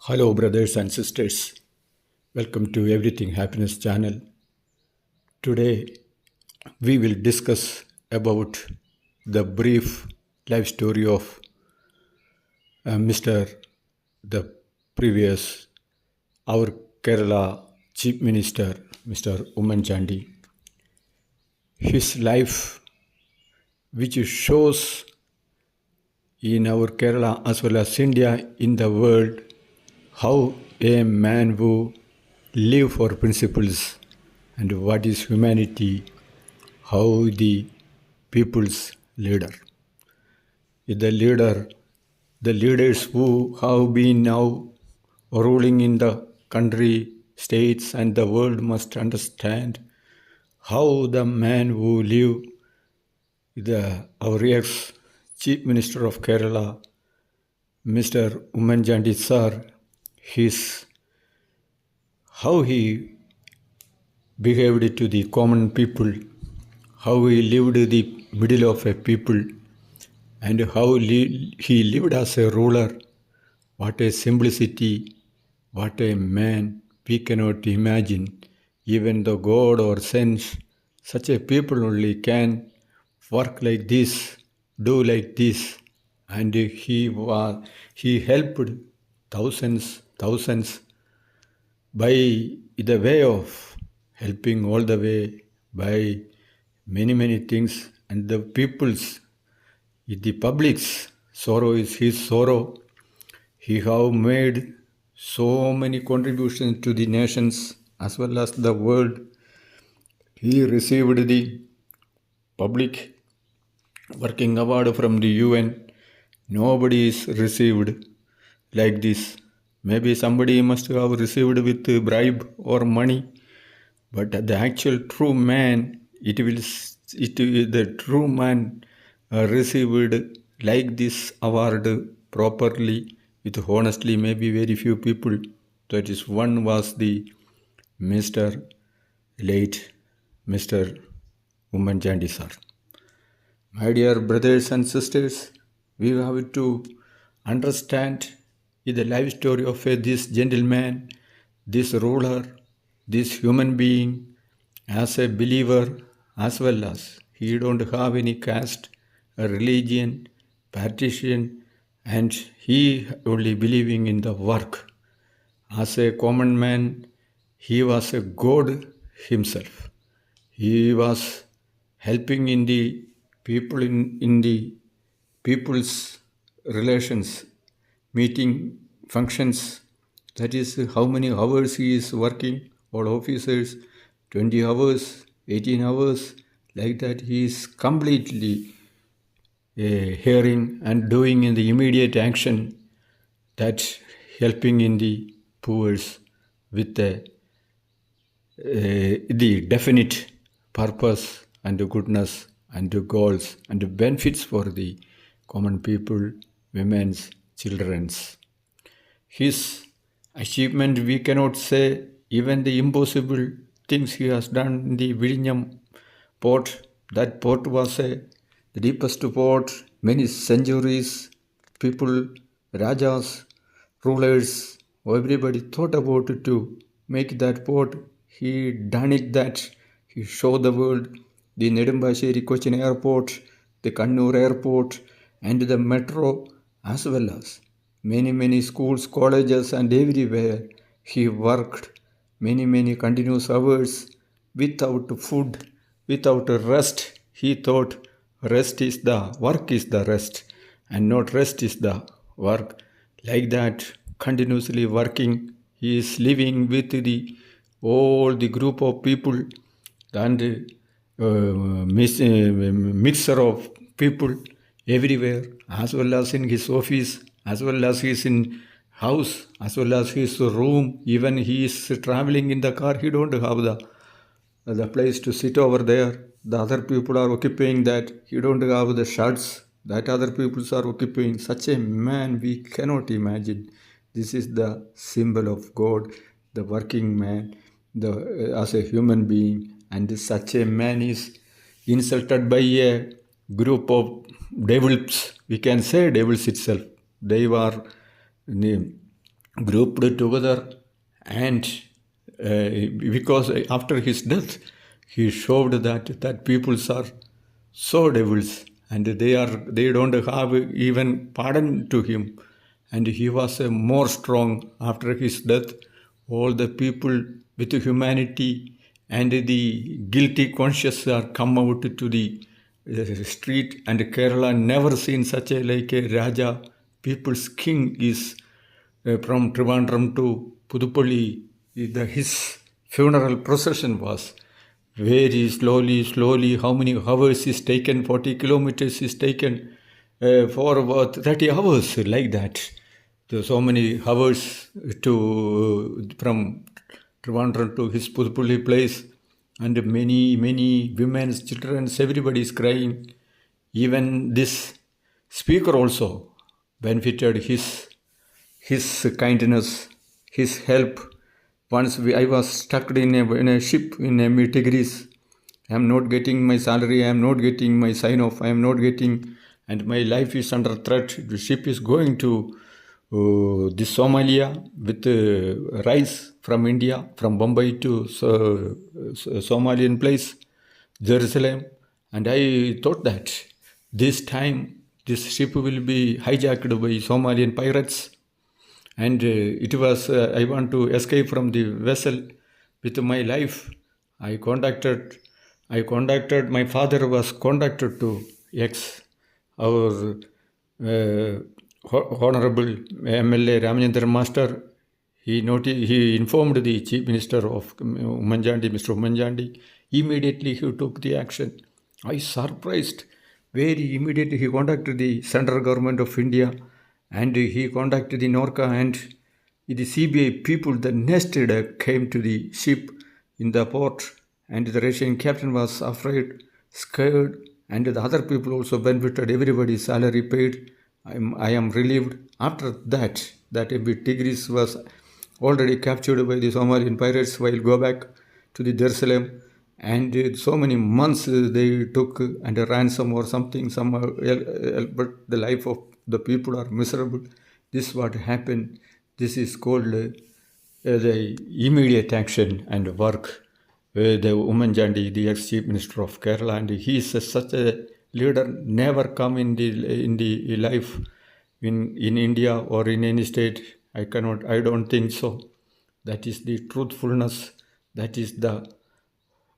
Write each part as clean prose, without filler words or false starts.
Hello, brothers and sisters. Welcome to Everything Happiness channel. Today, we will discuss about the brief life story of Mr. the previous our Kerala Chief Minister, Mr. UmmanChandy. His life, which shows in our Kerala as well as India in the world, how a man who live for principles and what is humanity, how the people's leader. The leader, the leaders who have been now ruling in the country, states and the world must understand how the man who live, our ex Chief Minister of Kerala, Mr. UmmanChandy sir, his how he behaved to the common people, how he lived the middle of a people, and how he lived as a ruler. What a simplicity, what a man we cannot imagine. Even the God or sense, such a people only can work like this, do like this, and he helped thousands by the way of helping all the way by many things, and the people's, the public's sorrow is his sorrow. He have made so many contributions to the nations as well as the world. He received the public working award from the UN. Nobody is received like this. Maybe somebody must have received with bribe or money, but the actual true man, the true man received like this award properly with honestly. Maybe very few people. That is one was the Mr. late Mr. UmmanChandy sir. My dear brothers and sisters, we have to understand the life story of this gentleman, this ruler, this human being, as a believer, as well as he don't have any caste, a religion, partition, and he only believing in the work. As a common man, he was a God himself. He was helping in the people in the people's relations, meeting functions. That is how many hours he is working. All officers, 20 hours, 18 hours, like that. He is completely hearing and doing in the immediate action, that helping in the poor with the definite purpose and the goodness and the goals and the benefits for the common people, women's, children's. His achievement, we cannot say. Even the impossible things he has done in the Vizhinjam port. That port was the deepest port. Many centuries, people, rajas, rulers, everybody thought about it to make that port. He done it that. He showed the world the Nedumbasheri Cochin airport, the Kannur airport, and the metro, as well as many schools, colleges, and everywhere. He worked many continuous hours without food, without rest. He thought rest is the work is the rest, and not rest is the work. Like that, continuously working, he is living with the all the group of people and mixture of people everywhere, as well as in his office, as well as his in house, as well as his room. Even he is traveling in the car, he don't have the place to sit over there. The other people are occupying that. He don't have the shirts that other people are occupying. Such a man we cannot imagine. This is the symbol of God, the working man, as a human being. And such a man is insulted by a group of devils. We can say devils itself. They were grouped together, and because after his death he showed that peoples are so devils, and they don't have even pardon to him, and he was more strong after his death. All the people with humanity and the guilty conscience are come out to the street, and Kerala never seen such a like a Raja, people's king is from Trivandrum to Pudupalli. His funeral procession was very slowly, slowly. How many hours is taken? 40 kilometers is taken for about 30 hours, like that. So many hours to from Trivandrum to his Pudupalli place, and many, many women, children, everybody is crying. Even this speaker also benefited his kindness, his help. Once I was stuck in a ship in a Tigris. I am not getting my salary, I am not getting my sign off, I am not getting, and my life is under threat. The ship is going to the Somalia with rice from India, from Bombay to Somalian place, Jerusalem. And I thought that this time this ship will be hijacked by Somalian pirates, and it was I want to escape from the vessel with my life. I contacted my father was contacted to ex our uh, honorable MLA Ramachandran Master. He informed the chief minister of UmmanChandy, Mr. UmmanChandy. Immediately he took the action. I surprised. Very immediately he contacted the central government of India, and he contacted the Norca and the CBI people. The next day came to the ship in the port, and the Russian captain was afraid, scared, and the other people also benefited. Everybody's salary paid. I am relieved. After that MV Tigris was already captured by the Somalian pirates while go back to the Jerusalem, and so many months they took and a ransom or something, but the life of the people are miserable. This what happened. This is called the immediate action and work. The UmmanChandy, the ex-chief minister of Kerala, and he is such a leader never come in the life in India or in any state. I don't think so. That is the truthfulness. That is the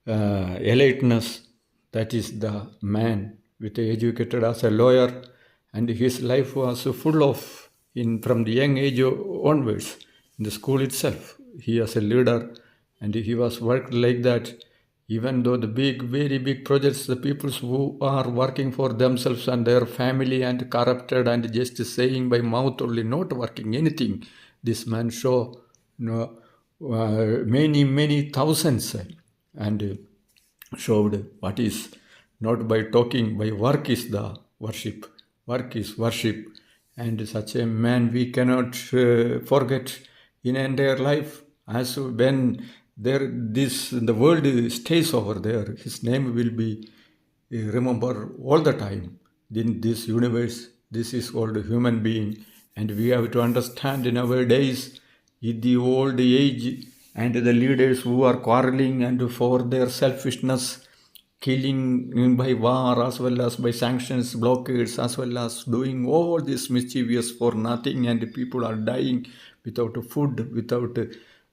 eliteness. That is the man with educated as a lawyer, and his life was full of in from the young age onwards in the school itself. He was a leader, and he was worked like that. Even though the big, very big projects, the peoples who are working for themselves and their family and corrupted and just saying by mouth only, not working anything, this man show many, many thousands, and showed what is not by talking, by work is the worship. Work is worship, and such a man we cannot forget in entire life. As when there this the world stays over there, his name will be remember all the time. In this universe, this is called human being, and we have to understand in our days, in the old age, and the leaders who are quarreling and for their selfishness, killing by war as well as by sanctions, blockades, as well as doing all this mischievous for nothing, and people are dying without food, without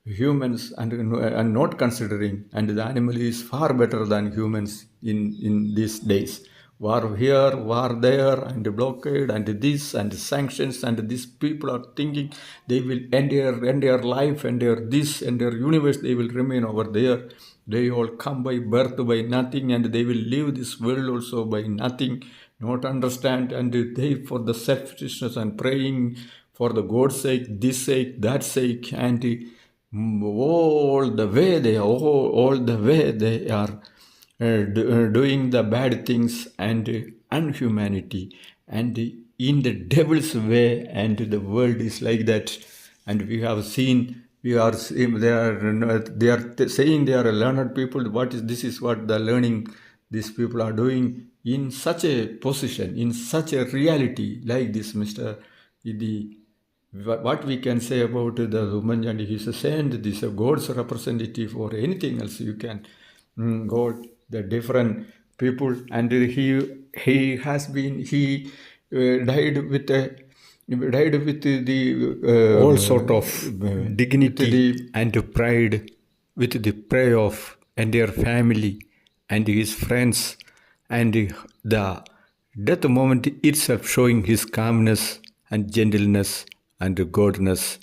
humans, and not considering, and the animal is far better than humans in these days. War here, war there, and blockade, and this, and sanctions, and these people are thinking they will end their life, end their this, and their universe, they will remain over there. They all come by birth by nothing, and they will leave this world also by nothing, not understand, and they for the selfishness and praying for the God's sake, this sake, that sake, and all the way they are doing the bad things and unhumanity and in the devil's way, and the world is like that. And we have seen, they are saying they are learned people. What is this? Is what the learning these people are doing in such a position, in such a reality like this, Mr. The what we can say about the UmmanChandy? He's a saint, this is a God's representative or anything else you can. God, the different people, and he has been died with the all sort of dignity and pride, with the prayer of entire family and his friends, and the death moment itself showing his calmness and gentleness and godness.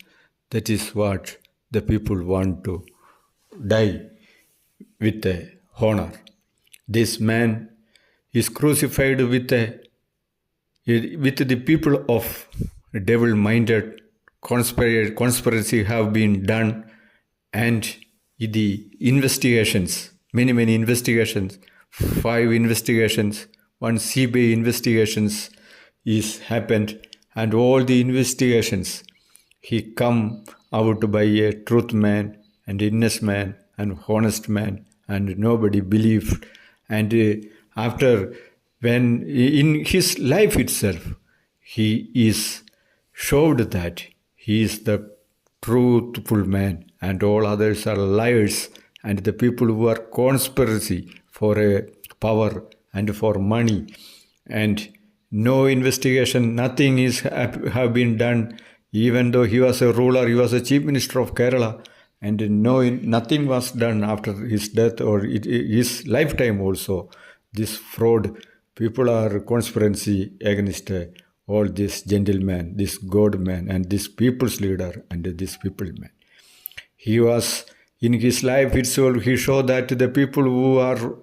That is what the people want to die with honor. This man is crucified with the people of devil-minded conspiracy have been done, and the investigations, many investigations, 5 investigations, one CBI investigations is happened, and all the investigations he come out by a truth man and innocent man and honest man, and nobody believed. And after, when in his life itself he is showed that he is the truthful man and all others are liars, and the people who are conspiracy for power and for money, and no investigation, nothing is have been done. Even though he was a ruler, he was a chief minister of Kerala, and nothing was done after his death or his lifetime also. This fraud, people are conspiracy against all this gentleman, this God man, and this people's leader, and this people man. He was, in his life itself, he showed that the people who are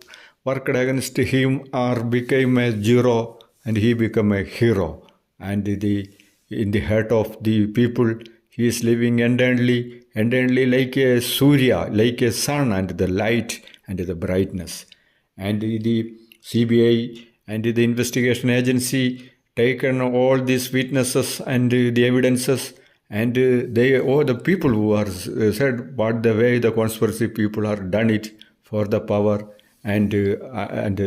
worked against him are became a zero, and he became a hero. And in the heart of the people, he is living endlessly like a Surya, like a sun, and the light and the brightness. And the CBI and the investigation agency taken all these witnesses and the evidences, and they, all the people who are said what the way the conspiracy people are done it for the power, and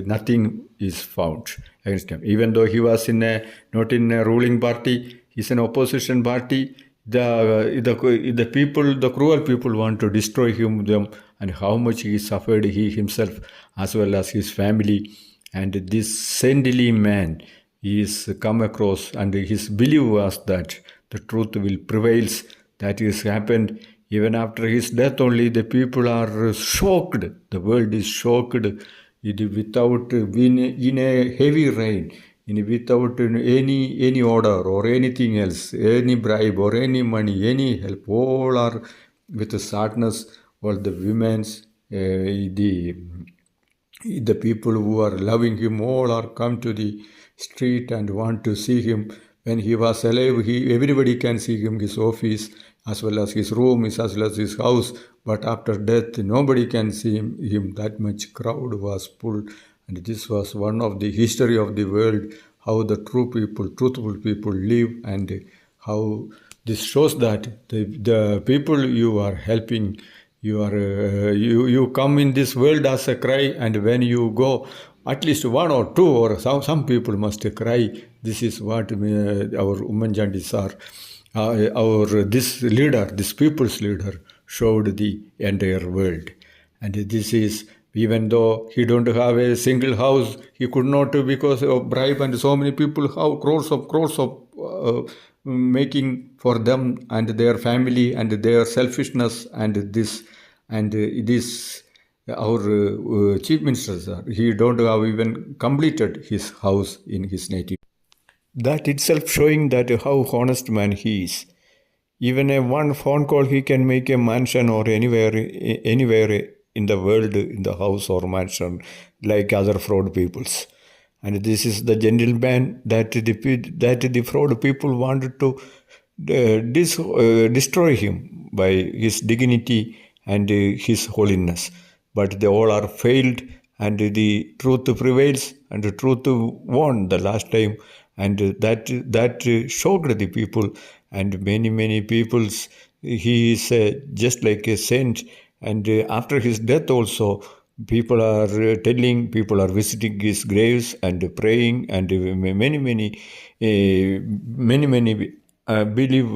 nothing is found against him. Even though he was not in a ruling party, he's an opposition party. The people, the cruel people, want to destroy them, and how much he suffered, he himself as well as his family. And this saintly man is come across, and his belief was that the truth will prevail. That is happened. Even after his death only, the people are shocked. The world is shocked. Without in a heavy rain, without any order or anything else, any bribe or any money, any help, all are with sadness. All the women's, the people who are loving him, all are come to the street and want to see him. When he was alive, everybody can see him, his office as well as his room, as well as his house. But after death, nobody can see him. That much crowd was pulled. And this was one of the history of the world, how the truthful people live, and how this shows that the people you are helping, you come in this world as a cry, and when you go, at least one or two or some people must cry. This is what our UmmanChandys are. This leader, this people's leader, showed the entire world. And this is, even though he don't have a single house, he could not, because of bribe, and so many people have crores of making for them and their family and their selfishness, and this our chief minister, sir, he don't have even completed his house in his native. That itself showing that how honest man he is. Even a one phone call, he can make a mansion or anywhere in the world, in the house or mansion, like other fraud peoples. And this is the gentleman that the fraud people wanted to destroy him by his dignity and his holiness. But they all are failed, and the truth prevails, and the truth won the last time, and that shocked the people, and many peoples. He is just like a saint, and after his death also, people are people are visiting his graves and praying, and many believe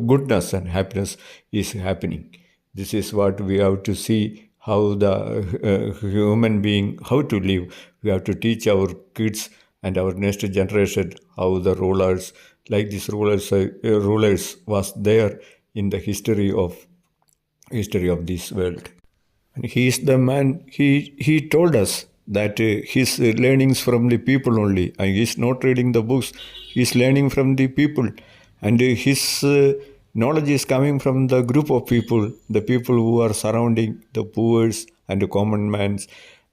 goodness and happiness is happening. This is what we have to see how the human being, how to live. We have to teach our kids and our next generation how the rulers, like these rulers was there in the history of this world. And he is the man, he told us that he's learnings from the people only. And he's not reading the books, he's learning from the people. And his knowledge is coming from the group of people, the people who are surrounding the poor and the common man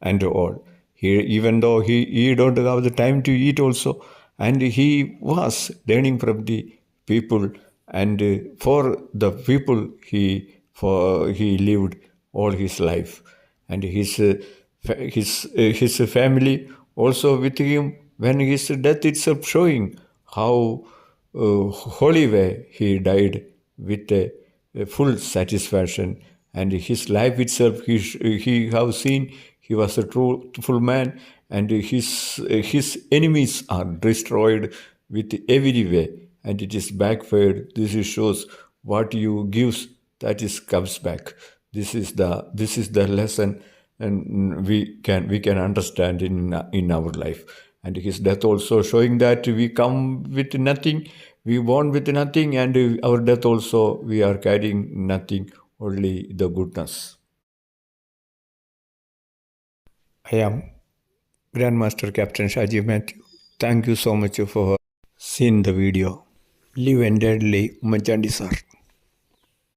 and all. Even though he don't have the time to eat also, and he was learning from the people, and for the people he lived all his life, and his family also with him when his death itself showing how holy way he died with a full satisfaction, and his life itself he have seen he was a truthful man, and his enemies are destroyed with every way, and it is backfired. This shows what you gives, that is comes back. This is the lesson, and we can understand in our life. And his death also showing that we come with nothing, we born with nothing, and our death also we are carrying nothing, only the goodness. I am Grandmaster Captain Shaji Matthew. Thank you so much for seeing the video. Live and deadly, UmmanChandy sir.